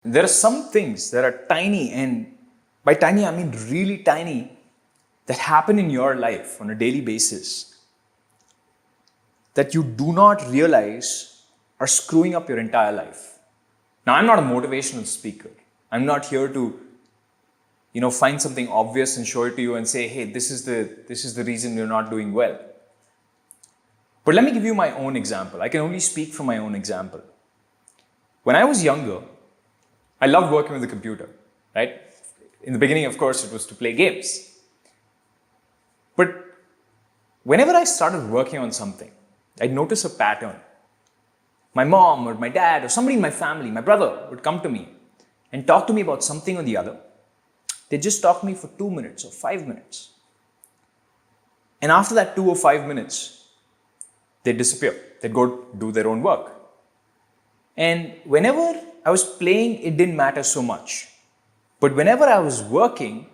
There are some things that are tiny, and by tiny I mean really tiny, that happen in your life on a daily basis that you do not realize are screwing up your entire life. Now, I'm not a motivational speaker. I'm not here to, find something obvious and show it to you and say, hey, this is the reason you're not doing well. But let me give you my own example. I can only speak from my own example. When I was younger, I loved working with the computer, right? In the beginning, of course, it was to play games. But whenever I started working on something, I'd notice a pattern. My mom or my dad or somebody in my family, my brother, would come to me and talk to me about something or the other. They'd just talk to me for 2 minutes or 5 minutes. And after that 2 or 5 minutes, they'd disappear. They'd go do their own work. And whenever I was playing, it didn't matter so much. But whenever I was working,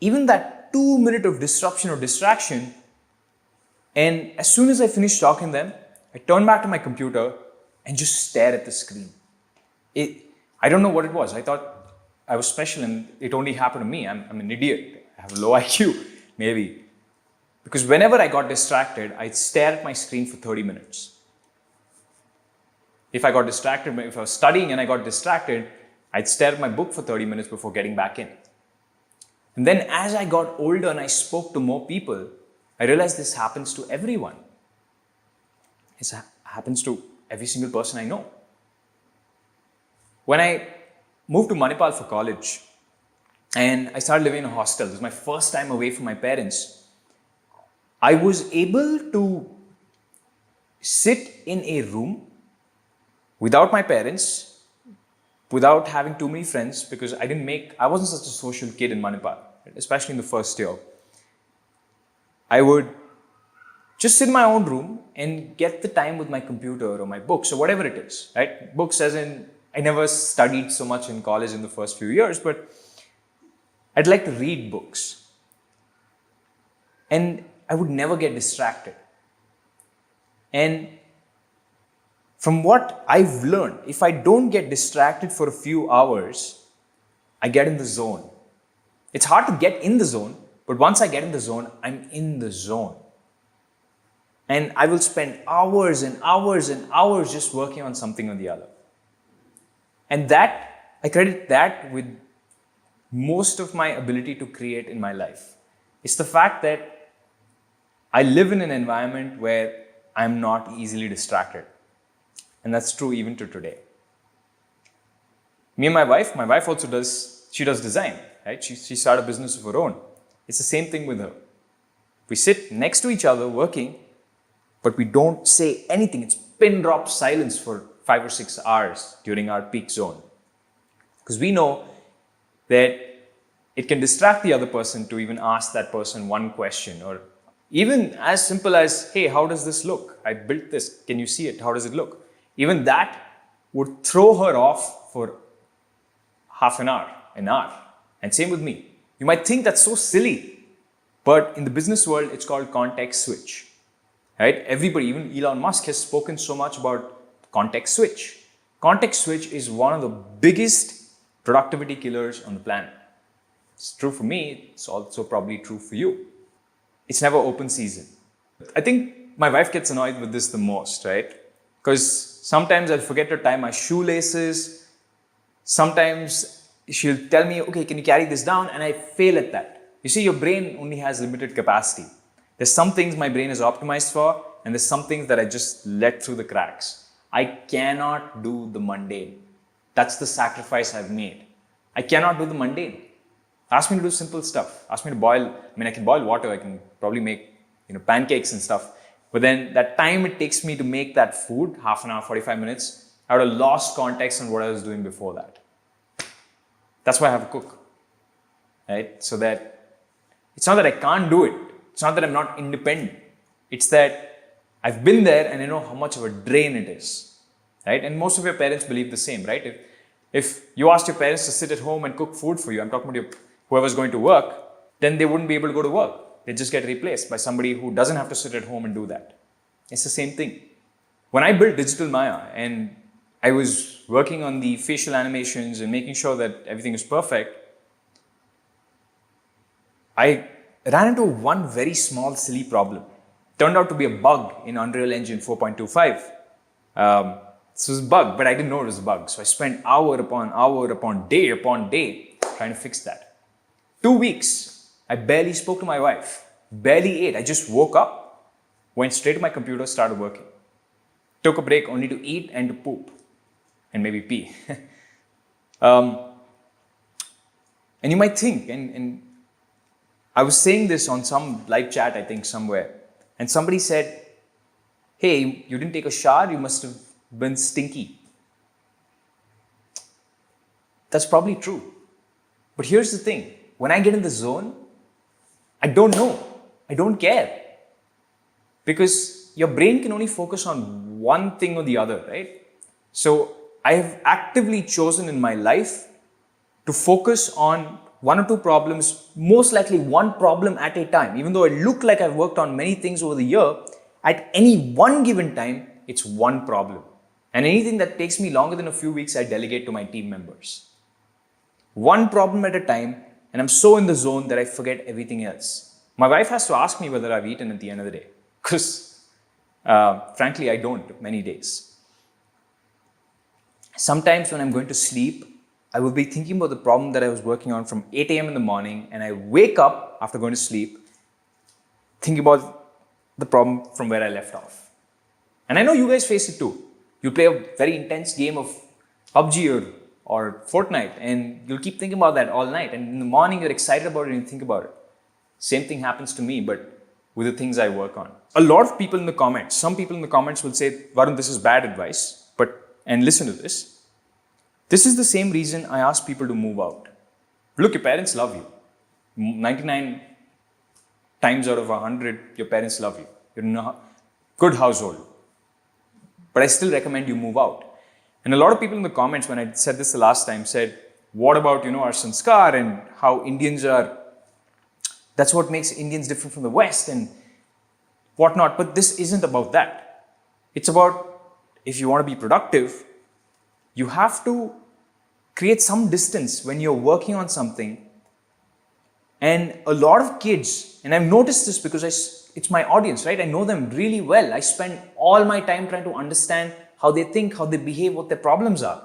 even that 2 minute of disruption or distraction, and as soon as I finished talking to them, I turned back to my computer and just stared at the screen. I don't know what it was. I thought I was special and it only happened to me. I'm an idiot. I have low IQ, maybe. Because whenever I got distracted, I'd stare at my screen for 30 minutes. If I got distracted, if I was studying and I got distracted, I'd stare at my book for 30 minutes before getting back in. And then as I got older and I spoke to more people, I realized this happens to everyone. It happens to every single person I know. When I moved to Manipal for college and I started living in a hostel, this was my first time away from my parents, I was able to sit in a room without my parents, without having too many friends, because I wasn't such a social kid in Manipal, especially in the first year. I would just sit in my own room and get the time with my computer or my books or whatever it is, right? Books as in, I never studied so much in college in the first few years, but I'd like to read books. And I would never get distracted. And from what I've learned, if I don't get distracted for a few hours, I get in the zone. It's hard to get in the zone, but once I get in the zone, I'm in the zone. And I will spend hours and hours and hours just working on something or the other. And I credit that with most of my ability to create in my life. It's the fact that I live in an environment where I'm not easily distracted. And that's true even to today. Me and my wife also does design, right? She started a business of her own. It's the same thing with her. We sit next to each other working, but we don't say anything. It's pin drop silence for 5 or 6 hours during our peak zone. Because we know that it can distract the other person to even ask that person one question, or even as simple as, hey, how does this look? I built this. Can you see it? How does it look? Even that would throw her off for half an hour, an hour. And same with me. You might think that's so silly, but in the business world, it's called context switch. Right? Everybody, even Elon Musk, has spoken so much about context switch. Context switch is one of the biggest productivity killers on the planet. It's true for me. It's also probably true for you. It's never open season. I think my wife gets annoyed with this the most, right? Because sometimes I'll forget to tie my shoelaces. Sometimes she'll tell me, okay, can you carry this down? And I fail at that. You see, your brain only has limited capacity. There's some things my brain is optimized for, and there's some things that I just let through the cracks. I cannot do the mundane. That's the sacrifice I've made. I cannot do the mundane. Ask me to do simple stuff. Ask me to boil. I can boil water. I can probably make pancakes and stuff. But then that time it takes me to make that food, half an hour, 45 minutes, I would have lost context on what I was doing before that. That's why I have a cook. Right? So that it's not that I can't do it. It's not that I'm not independent. It's that I've been there and I know how much of a drain it is. Right? And most of your parents believe the same, right? If you asked your parents to sit at home and cook food for you, I'm talking about whoever's going to work, then they wouldn't be able to go to work. They just get replaced by somebody who doesn't have to sit at home and do that. It's the same thing. When I built Digital Maya and I was working on the facial animations and making sure that everything is perfect, I ran into one very small, silly problem. Turned out to be a bug in Unreal Engine 4.25. This was a bug, but I didn't know it was a bug. So I spent hour upon day trying to fix that. 2 weeks, I barely spoke to my wife, barely ate. I just woke up, went straight to my computer, started working. Took a break only to eat and to poop and maybe pee. And you might think, and I was saying this on some live chat, I think, somewhere, and somebody said, hey, you didn't take a shower, you must have been stinky. That's probably true. But here's the thing, when I get in the zone, I don't know, I don't care. Because your brain can only focus on one thing or the other, right? So I have actively chosen in my life to focus on one or two problems, most likely one problem at a time. Even though it look like I've worked on many things over the year, at any one given time, it's one problem. And anything that takes me longer than a few weeks, I delegate to my team members. One problem at a time, and I'm so in the zone that I forget everything else. My wife has to ask me whether I've eaten at the end of the day, because frankly, I don't many days. Sometimes when I'm going to sleep, I will be thinking about the problem that I was working on from 8 a.m. in the morning, and I wake up after going to sleep thinking about the problem from where I left off. And I know you guys face it too. You play a very intense game of PUBG or Fortnite, and you'll keep thinking about that all night. And in the morning, you're excited about it and you think about it. Same thing happens to me, but with the things I work on. A lot of people in the comments, some people in the comments will say, Varun, this is bad advice, and listen to this. This is the same reason I ask people to move out. Look, your parents love you. 99 times out of 100, your parents love you. You're in a good household. But I still recommend you move out. And a lot of people in the comments, when I said this the last time, said, what about, our sanskar and how Indians are, that's what makes Indians different from the West and whatnot. But this isn't about that. It's about, if you want to be productive, you have to create some distance when you're working on something. And a lot of kids, and I've noticed this because it's my audience, right? I know them really well. I spend all my time trying to understand how they think, how they behave, what their problems are.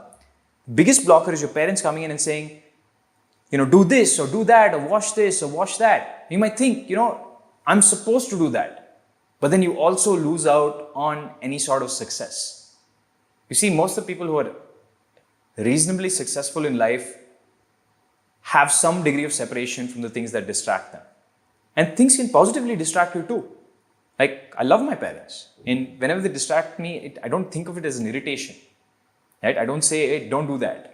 The biggest blocker is your parents coming in and saying, do this or do that, or wash this or wash that. You might think, I'm supposed to do that. But then you also lose out on any sort of success. You see, most of the people who are reasonably successful in life have some degree of separation from the things that distract them. And things can positively distract you too. Like, I love my parents. And whenever they distract me, I don't think of it as an irritation. Right? I don't say, hey, don't do that.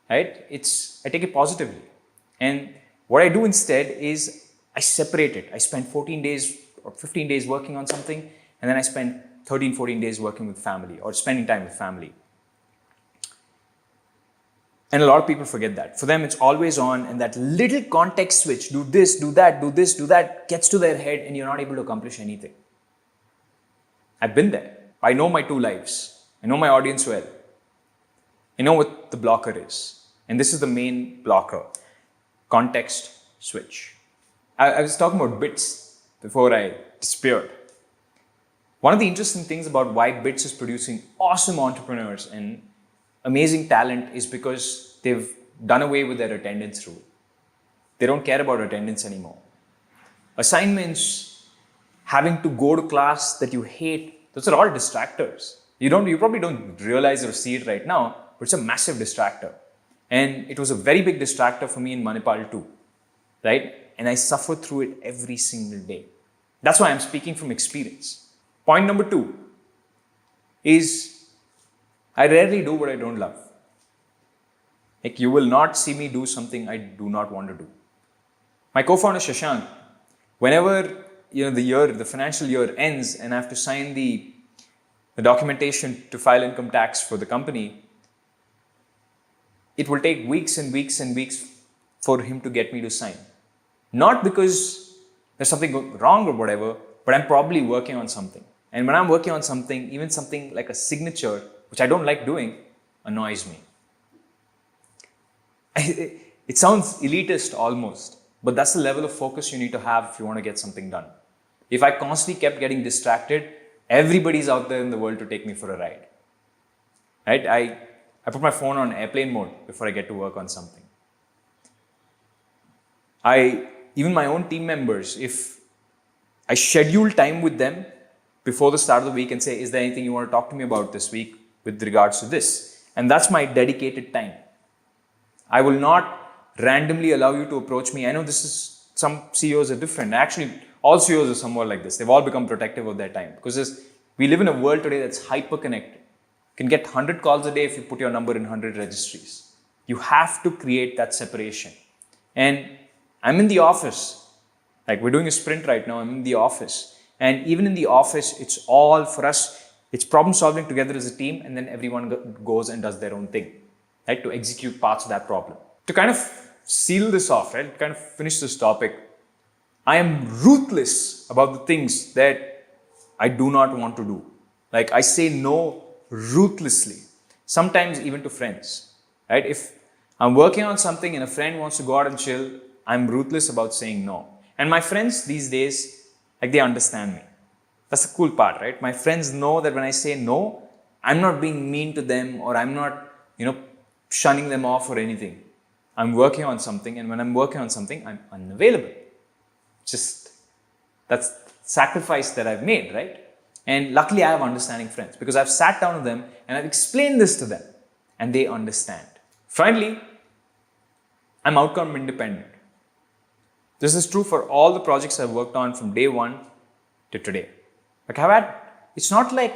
Right? I take it positively. And what I do instead is I separate it. I spend 14 days or 15 days working on something, and then I spend 13, 14 days working with family or spending time with family. And a lot of people forget that. For them, it's always on, and that little context switch, do this, do that, do this, do that, gets to their head, and you're not able to accomplish anything. I've been there. I know my two lives. I know my audience well. I know what the blocker is. And this is the main blocker. Context switch. I was talking about bits before I disappeared. One of the interesting things about why BITS is producing awesome entrepreneurs and amazing talent is because they've done away with their attendance rule. They don't care about attendance anymore. Assignments, having to go to class that you hate, those are all distractors. You probably don't realize or see it right now, but it's a massive distractor. And it was a very big distractor for me in Manipal too, right? And I suffered through it every single day. That's why I'm speaking from experience. Point number 2 is I rarely do what I don't love. Like, you will not see me do something I do not want to do. My co-founder Shashank, whenever the financial year ends and I have to sign the documentation to file income tax for the company, it will take weeks and weeks and weeks for him to get me to sign. Not because there's something wrong or whatever, but I'm probably working on something. And when I'm working on something, even something like a signature, which I don't like doing, annoys me. It sounds elitist almost, but that's the level of focus you need to have if you want to get something done. If I constantly kept getting distracted, everybody's out there in the world to take me for a ride. Right? I put my phone on airplane mode before I get to work on something. Even my own team members, if I schedule time with them before the start of the week and say, is there anything you want to talk to me about this week with regards to this? And that's my dedicated time. I will not randomly allow you to approach me. I know some CEOs are different. Actually, all CEOs are somewhat like this. They've all become protective of their time because we live in a world today that's hyper-connected. You can get 100 calls a day if you put your number in 100 registries. You have to create that separation. And I'm in the office. Like we're doing a sprint right now. I'm in the office. And even in the office, it's all for us. It's problem solving together as a team. And then everyone goes and does their own thing, right? To execute parts of that problem. To kind of seal this off, right? Kind of finish this topic. I am ruthless about the things that I do not want to do. Like I say no ruthlessly. Sometimes even to friends, right? If I'm working on something and a friend wants to go out and chill, I'm ruthless about saying no. And my friends these days, like they understand me. That's the cool part, right? My friends know that when I say no, I'm not being mean to them or I'm not, shunning them off or anything. I'm working on something, and when I'm working on something, I'm unavailable. That's sacrifice that I've made, right? And luckily I have understanding friends because I've sat down with them and I've explained this to them and they understand. Finally, I'm outcome independent. This is true for all the projects I've worked on from day one to today. Like it's not like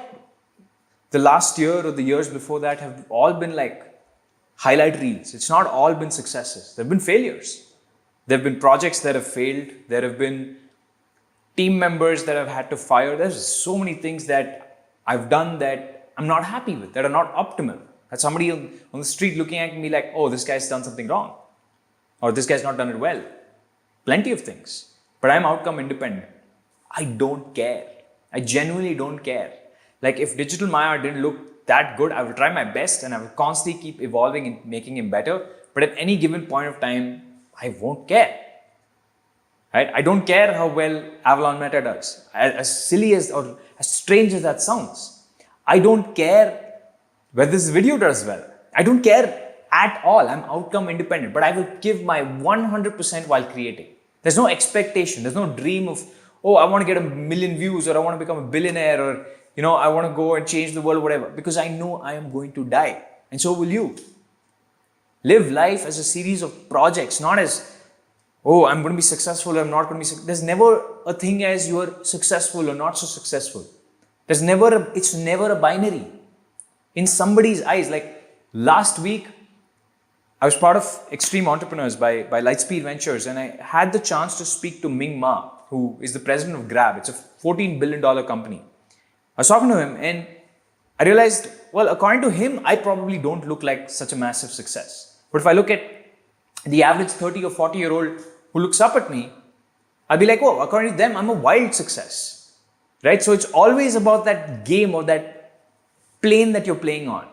the last year or the years before that have all been like highlight reels. It's not all been successes. There have been failures. There have been projects that have failed. There have been team members that I've had to fire. There's so many things that I've done that I'm not happy with, that are not optimal. That somebody on the street looking at me like, oh, this guy's done something wrong. Or this guy's not done it well. Plenty of things. But I'm outcome independent. I don't care. I genuinely don't care. Like if Digital Maya didn't look that good, I will try my best and I will constantly keep evolving and making him better. But at any given point of time, I won't care. Right? I don't care how well Avalon Meta does. As silly as or as strange as that sounds. I don't care whether this video does well. I don't care at all. I'm outcome independent. But I will give my 100% while creating. There's no expectation. There's no dream of, oh, I want to get 1 million views or I want to become a billionaire or, I want to go and change the world, whatever. Because I know I am going to die. And so will you. Live life as a series of projects, not as, oh, I'm going to be successful or I'm not going to be successful. There's never a thing as you are successful or not so successful. It's never a binary. In somebody's eyes, like last week, I was part of Extreme Entrepreneurs by Lightspeed Ventures, and I had the chance to speak to Ming Ma, who is the president of Grab. It's a $14 billion company. I was talking to him and I realized, well, according to him, I probably don't look like such a massive success. But if I look at the average 30 or 40-year-old who looks up at me, I'll be like, oh, according to them, I'm a wild success. Right? So it's always about that game or that plane that you're playing on.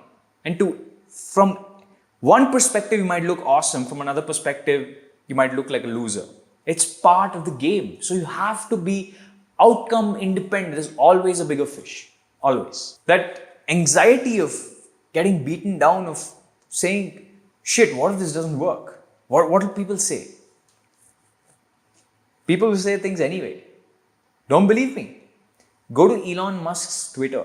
And from one perspective, you might look awesome. From another perspective, you might look like a loser. It's part of the game. So you have to be outcome independent. There's always a bigger fish. Always. That anxiety of getting beaten down, of saying, shit, what if this doesn't work? What will people say? People will say things anyway. Don't believe me. Go to Elon Musk's Twitter.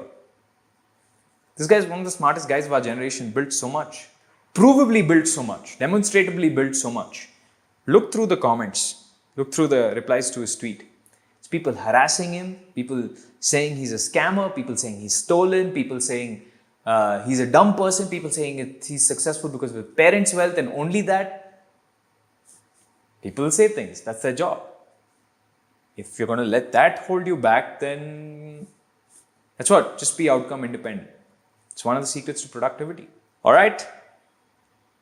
This guy is one of the smartest guys of our generation, built so much. Provably built so much. Demonstratively built so much. Look through the comments. Look through the replies to his tweet. It's people harassing him. People saying he's a scammer. People saying he's stolen. People saying he's a dumb person. People saying he's successful because of his parents' wealth and only that. People will say things. That's their job. If you're going to let that hold you back, then that's what. Just be outcome independent. It's one of the secrets to productivity. All right.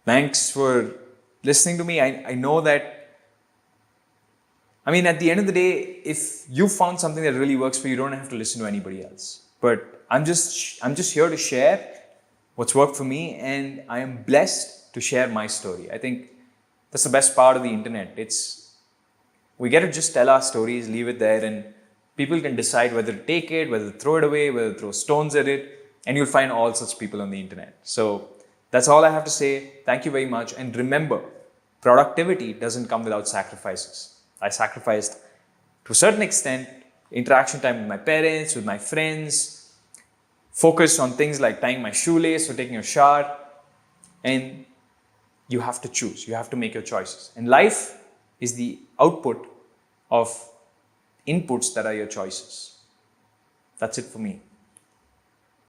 Thanks for listening to me. I know that, at the end of the day, if you found something that really works for you, you don't have to listen to anybody else. But I'm just here to share what's worked for me, and I am blessed to share my story. I think that's the best part of the internet. We get to just tell our stories, leave it there, and people can decide whether to take it, whether to throw it away, whether to throw stones at it, and you'll find all such people on the internet. So that's all I have to say. Thank you very much. And remember, productivity doesn't come without sacrifices. I sacrificed, to a certain extent, interaction time with my parents, with my friends, focus on things like tying my shoelace or taking a shower. And you have to choose. You have to make your choices. And life is the output of inputs that are your choices. That's it for me.